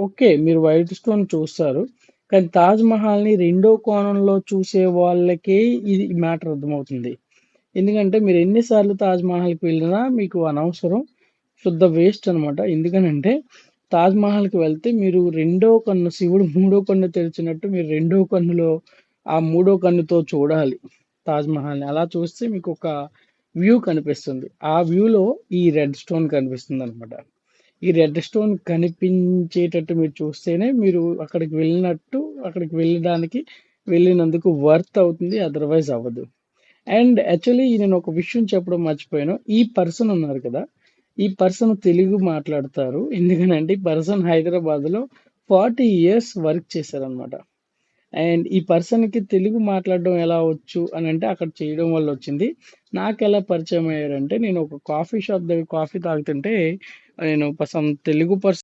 Okay. మీరు white stone చూస్తారు. కానీ తాజ్ మహల్‌ని రెండో కోణంలో చూసే వాళ్ళకే ఇది మ్యాటర్ అర్థమవుతుంది. ఎందుకంటే మీరు ఎన్ని సార్లు తాజ్ మహల్‌కి వెళ్ళినా మీకు అనవసరం. శుద్ధ వేస్ట్ అనమాట. ఎందుకనంటే తాజ్ మహల్‌కి వెళ్తే మీరు రెండో కన్ను శివుడు మూడో కన్ను తెరిచినట్టు మీరు రెండో కన్నులో ఆ మూడో కన్నుతో చూడాలి తాజ్ మహల్‌ని. అలా చూస్తే మీకొక వ్యూ కనిపిస్తుంది. ఆ వ్యూలో ఈ రెడ్ స్టోన్ కనిపిస్తుందనమాట. ఈ రెడ్ స్టోన్ కనిపించేటట్టు మీరు చూస్తేనే మీరు అక్కడికి వెళ్ళినట్టు, అక్కడికి వెళ్ళడానికి వెళ్ళినందుకు వర్త్ అవుతుంది. అదర్‌వైజ్ అవ్వదు. అండ్ యాక్చువల్లీ నేను ఒక విషయం చెప్పడం మర్చిపోయాను. ఈ పర్సన్ ఉన్నారు కదా! ఈ పర్సన్ తెలుగు మాట్లాడతారు. ఎందుకనంటే ఈ పర్సన్ హైదరాబాద్‌లో 40 ఇయర్స్ వర్క్ చేశారనమాట. అండ్ ఈ పర్సన్‌కి తెలుగు మాట్లాడడం ఎలా వచ్చు అనంటే అక్కడ చేయడం వల్ల వచ్చింది. నాకెలా పరిచయం అయ్యారంటే నేను ఒక కాఫీ షాప్ దగ్గర కాఫీ తాగుతుంటే నేను సమ్ తెలుగు పర్సన్